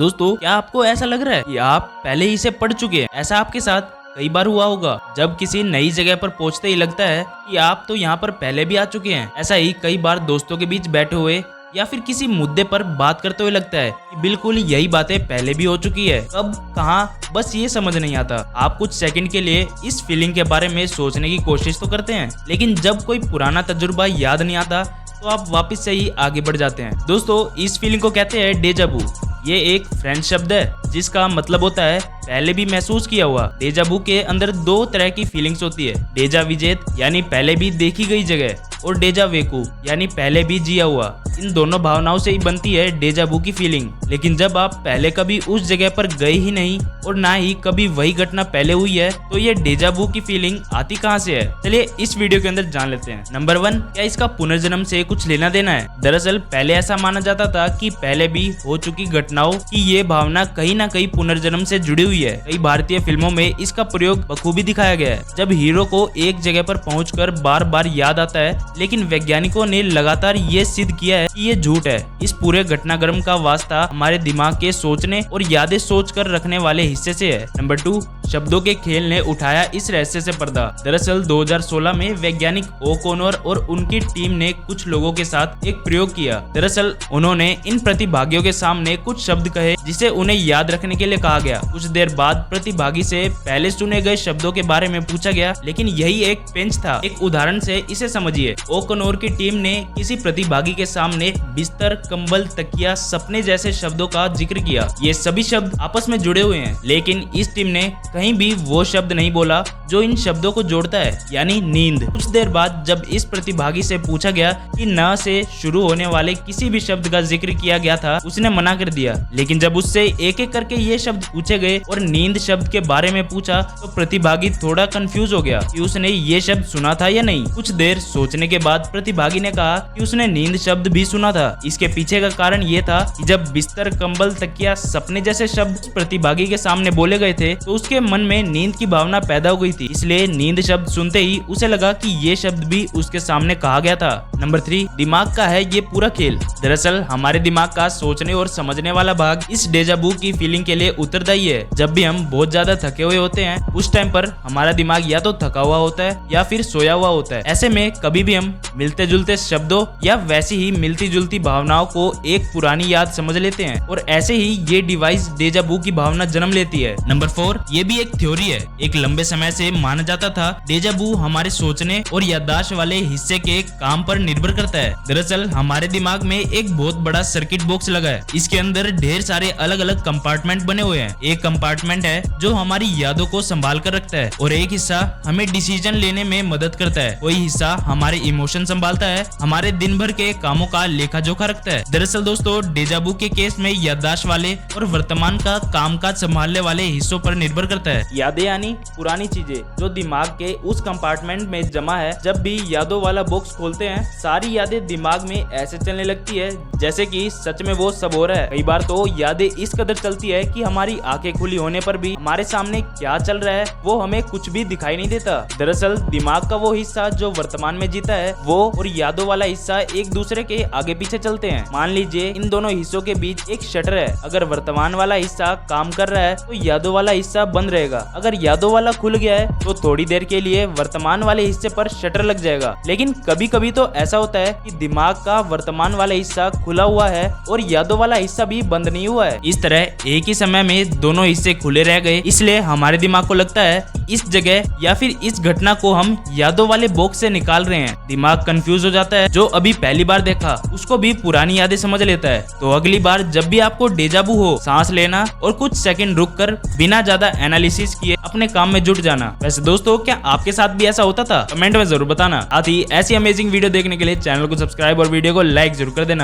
दोस्तों, क्या आपको ऐसा लग रहा है कि आप पहले ही इसे पढ़ चुके हैं? ऐसा आपके साथ कई बार हुआ होगा जब किसी नई जगह पर पहुंचते ही लगता है कि आप तो यहाँ पर पहले भी आ चुके हैं। ऐसा ही कई बार दोस्तों के बीच बैठे हुए या फिर किसी मुद्दे पर बात करते हुए लगता है कि बिल्कुल यही बातें पहले भी हो चुकी है। कब, कहाँ, बस ये समझ नहीं आता। आप कुछ सेकंड के लिए इस फीलिंग के बारे में सोचने की कोशिश तो करते हैं, लेकिन जब कोई पुराना तजुर्बा याद नहीं आता तो आप वापस से ही आगे बढ़ जाते हैं। दोस्तों, इस फीलिंग को कहते हैं डेजा वू। ये एक फ्रेंच शब्द है जिसका मतलब होता है पहले भी महसूस किया हुआ। डेजा वू के अंदर दो तरह की फीलिंग्स होती है, डेजा विजेत यानी पहले भी देखी गई जगह, और डेजा वेकू यानी पहले भी जिया हुआ। इन दोनों भावनाओं से ही बनती है डेजा वू की फीलिंग। लेकिन जब आप पहले कभी उस जगह पर गए ही नहीं और ना ही कभी वही घटना पहले हुई है, तो ये डेजा वू की फीलिंग आती कहाँ से है? चलिए इस वीडियो के अंदर जान लेते हैं। नंबर 1, क्या इसका पुनर्जन्म से कुछ लेना देना है? दरअसल पहले ऐसा माना जाता था कि पहले भी हो चुकी घटनाओं की ये भावना कहीं ना कहीं पुनर्जन्म से जुड़ी हुई है। कई भारतीय फिल्मों में इसका प्रयोग बखूबी दिखाया गया है, जब हीरो को एक जगह पर पहुंचकर बार बार याद आता है। लेकिन वैज्ञानिकों ने लगातार ये सिद्ध किया है कि ये झूठ है। इस पूरे घटनाक्रम का वास्ता हमारे दिमाग के सोचने और यादें सोच कर रखने वाले हिस्से से है। नंबर 2, शब्दों के खेल ने उठाया इस रहस्य से पर्दा। दरअसल 2016 में वैज्ञानिक ओ'कॉनर और उनकी टीम ने कुछ लोगों के साथ एक प्रयोग किया। दरअसल उन्होंने इन प्रतिभागियों के सामने कुछ शब्द कहे जिसे उन्हें याद रखने के लिए कहा गया। कुछ देर बाद प्रतिभागी से पहले सुने गए शब्दों के बारे में पूछा गया, लेकिन यही एक पेंच था। एक उदाहरण से इसे समझिए। ओ'कॉनर की टीम ने किसी प्रतिभागी के सामने बिस्तर, कंबल, तकिया, सपने जैसे शब्दों का जिक्र किया। ये सभी शब्द आपस में जुड़े हुए हैं, लेकिन इस टीम ने कहीं भी वो शब्द नहीं बोला जो इन शब्दों को जोड़ता है, यानी नींद। कुछ देर बाद जब इस प्रतिभागी से पूछा गया कि न से शुरू होने वाले किसी भी शब्द का जिक्र किया गया था, उसने मना कर दिया। लेकिन जब उससे एक एक करके ये शब्द पूछे गए और नींद शब्द के बारे में पूछा, तो प्रतिभागी थोड़ा कंफ्यूज हो गया कि उसने ये शब्द सुना था या नहीं। कुछ देर सोचने के बाद प्रतिभागी ने कहा कि उसने नींद शब्द भी सुना था। इसके पीछे का कारण ये था कि जब बिस्तर, कंबल, तकिया, सपने जैसे शब्द प्रतिभागी के सामने बोले गए थे, तो उसके मन में नींद की भावना पैदा हो गई थी। इसलिए नींद शब्द सुनते ही उसे लगा कि ये शब्द भी उसके सामने कहा गया था। नंबर 3, दिमाग का है ये पूरा खेल। दरअसल हमारे दिमाग का सोचने और समझने वाला भाग इस डेजा वू की फीलिंग के लिए उत्तरदायी है। जब भी हम बहुत ज्यादा थके हुए होते हैं, उस टाइम पर हमारा दिमाग या तो थका हुआ होता है या फिर सोया हुआ होता है। ऐसे में कभी भी हम मिलते जुलते शब्दों या वैसी ही मिलती जुलती भावनाओं को एक पुरानी याद समझ लेते हैं, और ऐसे ही ये डिवाइस डेजा वू की भावना जन्म लेती है। नंबर 4, ये भी एक थ्योरी है। एक लंबे समय से माना जाता था डेजा वू हमारे सोचने और याददाश्त वाले हिस्से के काम पर निर्भर करता है। दरअसल हमारे दिमाग में एक बहुत बड़ा सर्किट बॉक्स लगा है। इसके अंदर ढेर सारे अलग अलग कंपार्टमेंट बने हुए हैं। एक कंपार्टमेंट है जो हमारी यादों को संभाल कर रखता है, और एक हिस्सा हमें डिसीजन लेने में मदद करता है। कोई हिस्सा हमारे इमोशन संभालता है, हमारे दिन भर के कामों का लेखा जोखा रखता है। दरअसल दोस्तों, डेजा वू के केस में याददाश्त वाले और वर्तमान का कामकाज संभालने वाले हिस्सों पर निर्भर करता है। यादें यानी पुरानी चीजें जो दिमाग के उस कंपार्टमेंट में जमा है। जब भी यादों वाला बॉक्स खोलते हैं, सारी यादें दिमाग में ऐसे चलने लगती है जैसे कि सच में वो सब हो रहा है। कई बार तो यादें इस कदर चलती है कि हमारी आंखें खुली होने पर भी हमारे सामने क्या चल रहा है वो हमें कुछ भी दिखाई नहीं देता। दरअसल दिमाग का वो हिस्सा जो वर्तमान में जीता है, वो और यादों वाला हिस्सा एक दूसरे के आगे पीछे चलते हैं। मान लीजिए इन दोनों हिस्सों के बीच एक शटर है। अगर वर्तमान वाला हिस्सा काम कर रहा है तो यादों वाला हिस्सा बंद रहेगा। अगर यादों वाला खुल गया है तो थोड़ी देर के लिए वर्तमान वाले हिस्से पर शटर लग जाएगा। लेकिन कभी कभी तो ऐसा होता है कि दिमाग का वर्तमान वाला हिस्सा खुला हुआ है और यादों वाला हिस्सा भी बंद नहीं हुआ है। इस तरह एक ही समय में दोनों हिस्से खुले रह गए, इसलिए हमारे दिमाग को लगता है इस जगह या फिर इस घटना को हम यादों वाले बॉक्स से निकाल रहे हैं। दिमाग कंफ्यूज हो जाता है, जो अभी पहली बार देखा उसको भी पुरानी यादें समझ लेता है। तो अगली बार जब भी आपको डेजा वू हो, सांस लेना और कुछ सेकंड रुककर बिना ज्यादा एनालिसिस किए अपने काम में जुट जाना। वैसे दोस्तों, क्या आपके साथ भी ऐसा होता था? कमेंट में जरूर बताना। साथ ही ऐसी अमेजिंग वीडियो देखने के लिए चैनल को सब्सक्राइब और वीडियो को लाइक जरूर कर देना।